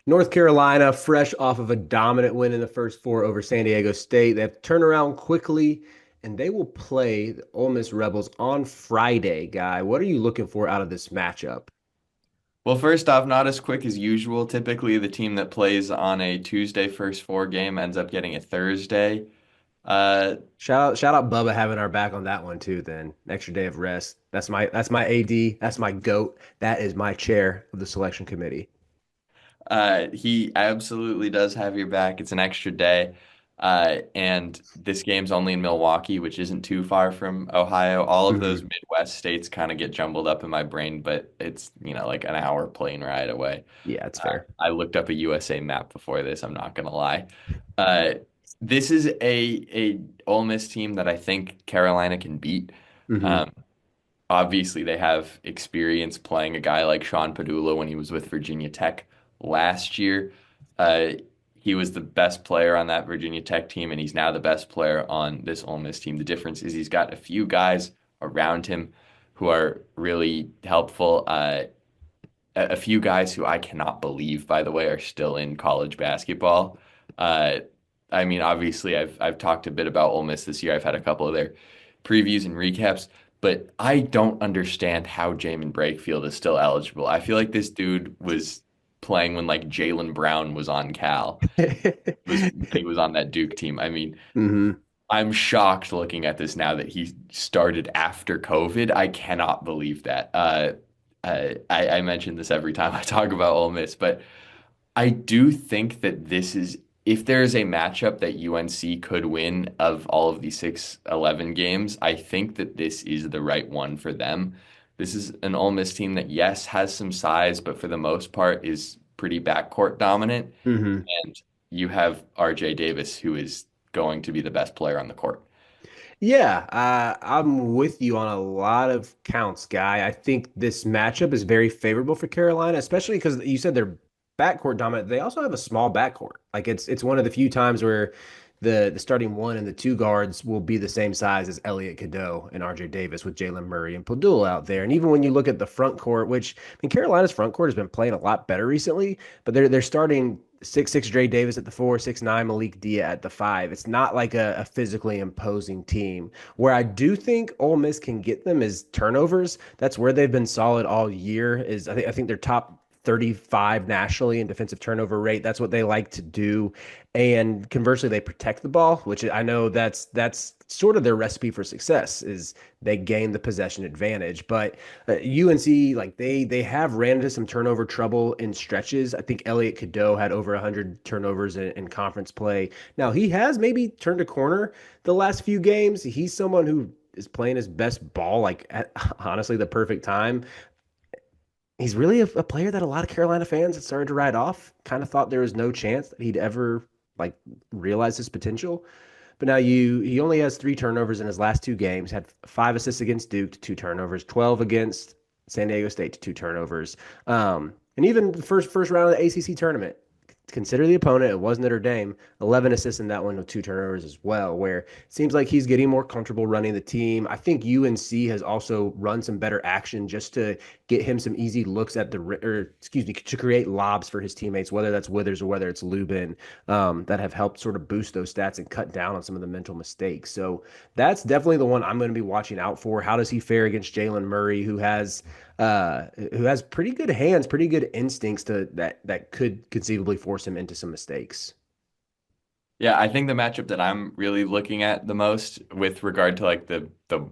North Carolina, fresh off of a dominant win in the first four over San Diego State. They have to turn around quickly, and they will play the Ole Miss Rebels on Friday, Guy. What are you looking for out of this matchup? Well, first off, not as quick as usual. Typically, the team that plays on a Tuesday first four game ends up getting a Thursday. Uh, Shout out Bubba having our back on that one too, then. Extra day of rest. That's my AD. That's my GOAT. That is my chair of the selection committee. he absolutely does have your back. It's an extra day. And this game's only in Milwaukee, which isn't too far from Ohio. All of those Mhm. Midwest states kind of get jumbled up in my brain, but it's, like an hour plane ride away. Yeah, it's fair. I looked up a USA map before this, I'm not gonna lie. Uh, this is a Ole Miss team that I think Carolina can beat. Hmm. Um, Obviously, they have experience playing a guy like Sean Padula when he was with Virginia Tech last year. Uh, he was the best player on that Virginia Tech team, and he's now the best player on this Ole Miss team. The difference is he's got a few guys around him who are really helpful. A few guys who I cannot believe, by the way, are still in college basketball. Uh, I mean, obviously, I've talked a bit about Ole Miss this year. I've had a couple of their previews and recaps, but I don't understand how Jamin Brakefield is still eligible. I feel like this dude was playing when like Jalen Brown was on Cal, was when he was on that Duke team. I mean, Hmm. I'm shocked looking at this now that he started after COVID. I cannot believe that. I mention this every time I talk about Ole Miss, but I do think that this is, if there is a matchup that UNC could win of all of the 6-11 games, I think that this is the right one for them. This is an Ole Miss team that, yes, has some size, but for the most part is pretty backcourt dominant. Hmm. And you have RJ Davis, who is going to be the best player on the court. Yeah, I'm with you on a lot of counts, Guy. I think this matchup is very favorable for Carolina, especially because you said they're backcourt dominant. They also have a small backcourt. Like it's one of the few times where the starting one and the two guards will be the same size as Elliot Cadeau and RJ Davis with Jalen Murray and Padula out there. And even when you look at the front court, which I mean Carolina's front court has been playing a lot better recently, but they're starting 6'6" Dre Davis at the 4, 6'9" Malik Dia at the 5. It's not like a physically imposing team. Where I do think Ole Miss can get them is turnovers. That's where they've been solid all year. Is I think they're top 35 nationally in defensive turnover rate. That's what they like to do. And conversely, they protect the ball, which I know that's sort of their recipe for success is they gain the possession advantage. But UNC, like they have ran into some turnover trouble in stretches. I think Elliot Cadeau had over 100 turnovers in conference play. Now he has maybe turned a corner the last few games. He's someone who is playing his best ball, like at honestly the perfect time. He's really a player that a lot of Carolina fans had started to write off. Kind of thought there was no chance that he'd ever like realize his potential. But now he only has three turnovers in his last two games. Had five assists against Duke to two turnovers, 12 against San Diego State to two turnovers. And even the first round of the ACC tournament, consider the opponent. It was Notre Dame. 11 assists in that one with two turnovers as well, where it seems like he's getting more comfortable running the team. I think UNC has also run some better action just to get him some easy looks at or excuse me, to create lobs for his teammates, whether that's Withers or whether it's Lubin, that have helped sort of boost those stats and cut down on some of the mental mistakes. So that's definitely the one I'm going to be watching out for. How does he fare against Jalen Murray, who has pretty good hands, pretty good instincts that could conceivably force him into some mistakes. Yeah, I think the matchup that I'm really looking at the most with regard to like the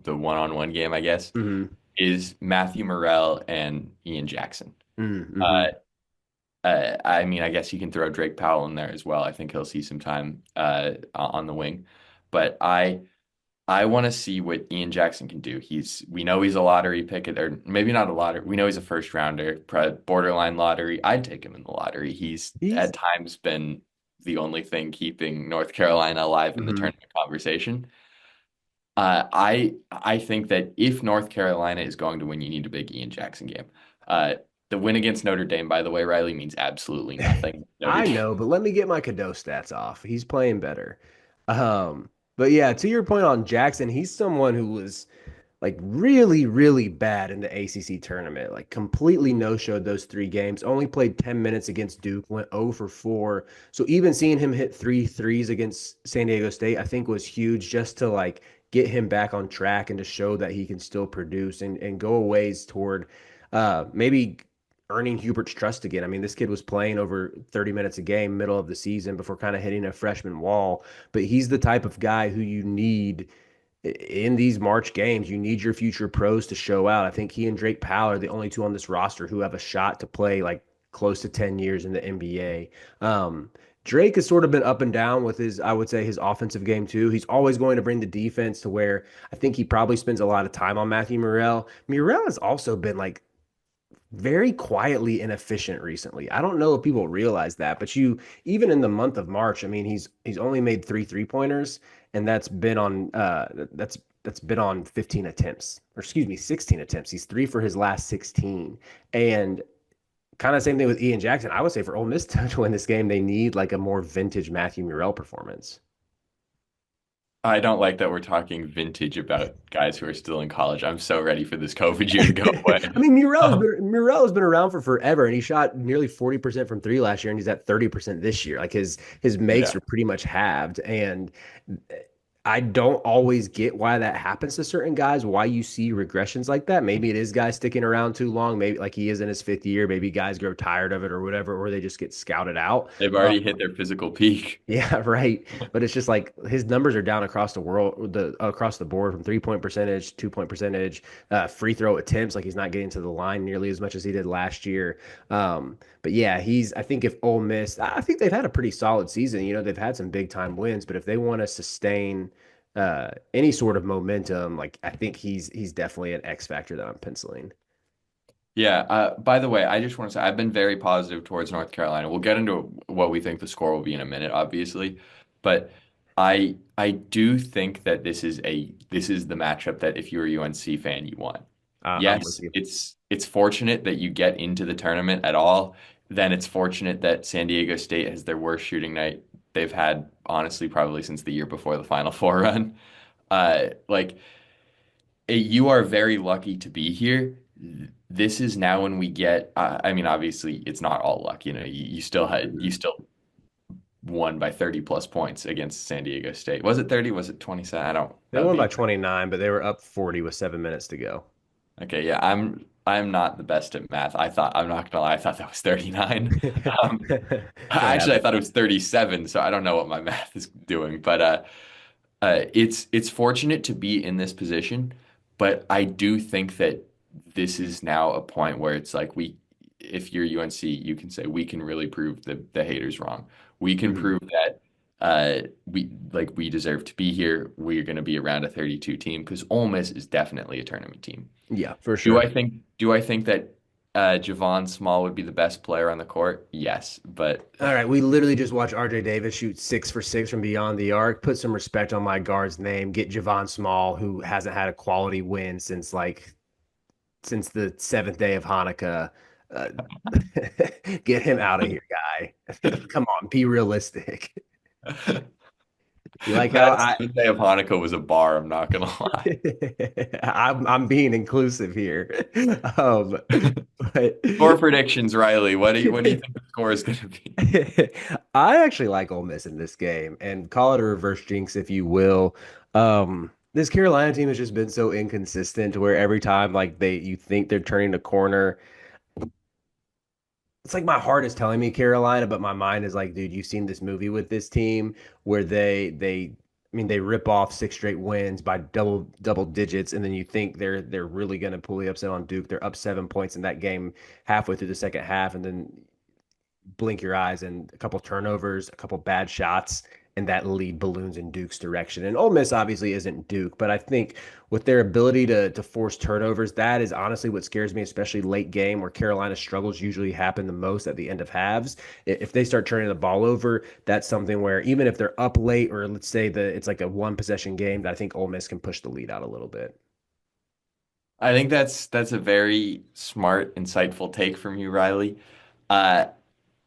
one-on-one game, I guess, Mm-hmm. is Matthew Morrell and Ian Jackson. Mm-hmm. Uh, I mean, I guess you can throw Drake Powell in there as well. I think he'll see some time on the wing, but I want to see what Ian Jackson can do. We know he's a lottery pick, or maybe not a lottery. We know he's a first rounder, borderline lottery. I'd take him in the lottery. He's He's at times been the only thing keeping North Carolina alive in the mm-hmm. tournament conversation. I think that if North Carolina is going to win, you need a big Ian Jackson game. Uh, the win against Notre Dame, by the way, Riley, means absolutely nothing. Notre I Dame. know, but let me get my Cadeau stats off. He's playing better. Um, but yeah, to your point on Jackson, he's someone who was like really, really bad in the ACC tournament. Like completely no-showed those 3 games. Only played 10 minutes against Duke, went 0 for 4. So even seeing him hit three threes against San Diego State, I think was huge just to like get him back on track and to show that he can still produce and go a ways toward maybe earning Hubert's trust again. I mean, this kid was playing over 30 minutes a game middle of the season before kind of hitting a freshman wall, but he's the type of guy who you need in these March games. You need your future pros to show out. I think he and Drake Powell are the only two on this roster who have a shot to play like close to 10 years in the NBA. Drake has sort of been up and down with his, I would say, his offensive game too. He's always going to bring the defense to where I think he probably spends a lot of time on Matthew Murrell. Murrell has also been like very quietly inefficient recently. I don't know if people realize that, but you even in the month of March, I mean, he's only made three-pointers, and that's been on 15 attempts, or excuse me, 16 attempts. He's three for his last 16. And kind of same thing with Ian Jackson. I would say for Ole Miss to win this game, they need like a more vintage Matthew Murrell performance. I don't like that we're talking vintage about guys who are still in college. I'm so ready for this COVID year to go I away. mean, Um, Murrell has been around for forever, and he shot nearly 40% from three last year, and he's at 30% this year. Like his makes yeah. are pretty much halved, and I don't always get why that happens to certain guys, why you see regressions like that. Maybe it is guys sticking around too long. Maybe like he is in his fifth year. Maybe guys grow tired of it or whatever, or they just get scouted out. They've Uh, already hit their physical peak. yeah, right. But it's just like his numbers are down across the world, across the board from 3 point percentage, 2 point percentage, free throw attempts. Like he's not getting to the line nearly as much as he did last year. But yeah, I think if Ole Miss, I think they've had a pretty solid season. You know, they've had some big time wins, but if they want to sustain any sort of momentum, like I think he's definitely an X factor that I'm penciling. Yeah. By the way, I just want to say I've been very positive towards North Carolina. We'll get into what we think the score will be in a minute, obviously, but I do think that this is the matchup that if you're a UNC fan, you want. I'm with Yes, you. it's fortunate that you get into the tournament at all. Then it's fortunate that San Diego State has their worst shooting night they've had, honestly, probably since the year before the Final Four run. Like you are very lucky to be here. This is now when we get. I mean, obviously, it's not all luck. You know, you Mhm. still won by 30 plus points against San Diego State. Was it 30? Was it 27? I don't. They That would won be by 29, but they were up 40 with 7 minutes to go. okay. Yeah, I'm not the best at math. I'm not gonna lie. I thought that was 39. Um, That actually, I happens. thought it was 37. So I don't know what my math is doing, but it's fortunate to be in this position, but I do think that this is now a point where it's like if you're UNC, you can say we can really prove the haters wrong. We can Mhm. prove that we deserve to be here. We're going to be around a 32 team because Ole Miss is definitely a tournament team. Yeah, for sure. Do I think that Javon Small would be the best player on the court? Yes, but All right, we literally just watched RJ Davis shoot 6 for 6 from beyond the arc. Put some respect on my guard's name. Get Javon Small, who hasn't had a quality win since the seventh day of Hanukkah. Uh, get him out of here, guy. Come on, be realistic. You like how that seventh day of Hanukkah was a bar. I'm not gonna lie. I'm being inclusive here. But Score predictions, Riley. What do you think the score is going to be? I actually like Ole Miss in this game, and call it a reverse jinx if you will. This Carolina team has just been so inconsistent to where every time like you think they're turning the corner, it's like my heart is telling me Carolina, but my mind is like, dude, you've seen this movie with this team where I mean they rip off 6 straight wins by double digits, and then you think they're really gonna pull the upset on Duke. They're up 7 points in that game halfway through the second half, and then blink your eyes and a couple turnovers, a couple bad shots, and that lead balloons in Duke's direction. And Ole Miss obviously isn't Duke, but I think with their ability to force turnovers, that is honestly what scares me, especially late game where Carolina struggles usually happen the most at the end of halves. If they start turning the ball over, that's something where even if they're up late, or let's say that it's like a one possession game, that I think Ole Miss can push the lead out a little bit. I think that's a very smart, insightful take from you, Riley. Uh,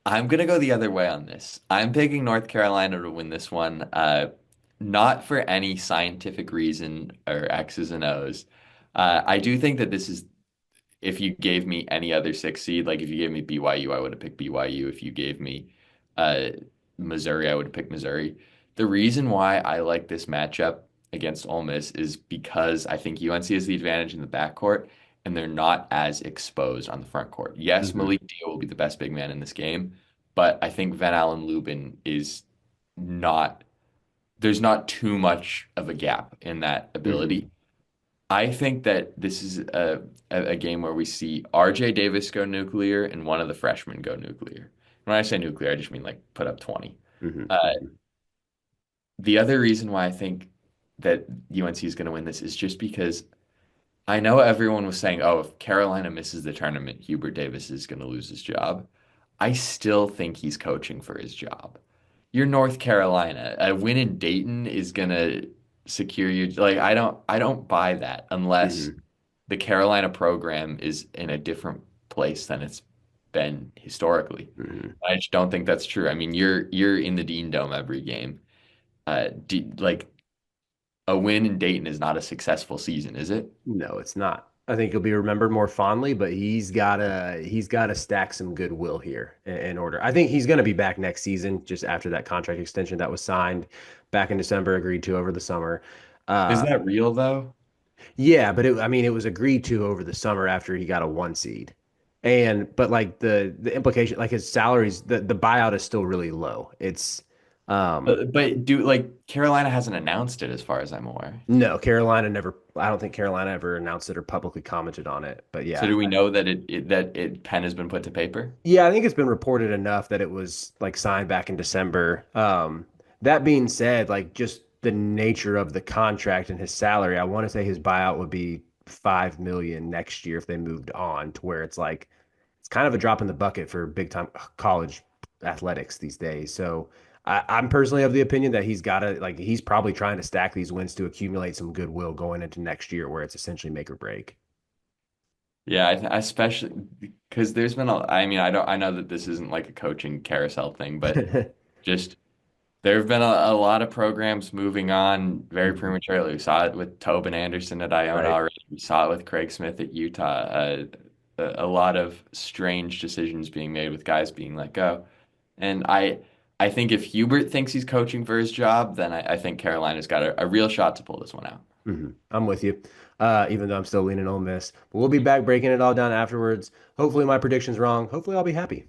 I'm gonna go the other way on this. I'm picking North Carolina to win this one, not for any scientific reason or X's and O's. I do think that this is if you gave me any other six seed, like if you gave me BYU, I would have picked BYU. If you gave me uh, Missouri, I would have picked Missouri. The reason why I like this matchup against Ole Miss is because I think UNC has the advantage in the backcourt and they're not as exposed on the front court. Yes, Hmm. Malik Deal will be the best big man in this game, but I think Van Allen Lubin is not, there's not too much of a gap in that Hmm. ability. I think that this is a game where we see RJ Davis go nuclear and one of the freshmen go nuclear. When I say nuclear, I just mean like put up 20. Hmm. Uh, Hmm. the other reason why I think that UNC is going to win this is just because I know everyone was saying, oh, if Carolina misses the tournament, Hubert Davis is going to lose his job. I still think he's coaching for his job. You're North Carolina. A win in Dayton is going to secure you. Like I don't buy that unless Hmm. the Carolina program is in a different place than it's been historically. Hmm. I just don't think that's true. I mean, you're in the Dean Dome every game. Like a win in Dayton is not a successful season, is it? No, it's not. I think he'll be remembered more fondly, but he's gotta stack some goodwill here in order. I think he's gonna be back next season, just after that contract extension that was signed back in December, agreed to over the summer. Is Uh, that real though? yeah, but I mean, it was agreed to over the summer after he got a one seed, but like the implication, like his salaries, the buyout is still really low. It's um But do like Carolina hasn't announced it as far as I'm aware. no, Carolina never. I don't think Carolina ever announced it or publicly commented on it. But So yeah, do we know that it pen has been put to paper? yeah, I think it's been reported enough that it was like signed back in December. That being said, like just the nature of the contract and his salary, I want to say his buyout would be 5 million next year if they moved on to where it's like it's kind of a drop in the bucket for big time college athletics these days. So I'm personally of the opinion that he's probably trying to stack these wins to accumulate some goodwill going into next year where it's essentially make or break. Yeah, I especially because there's been I mean, I know that this isn't like a coaching carousel thing, but just there have been a lot of programs moving on very Mhm. prematurely. We saw it with Tobin Anderson at Iona Right. already. We saw it with Craig Smith at Utah. A lot of strange decisions being made with guys being let go. And I think if Hubert thinks he's coaching for his job, then I think Carolina's got a real shot to pull this one out. I'm with you. Even though I'm still leaning Ole Miss. But we'll be back breaking it all down afterwards. Hopefully my prediction's wrong. Hopefully I'll be happy.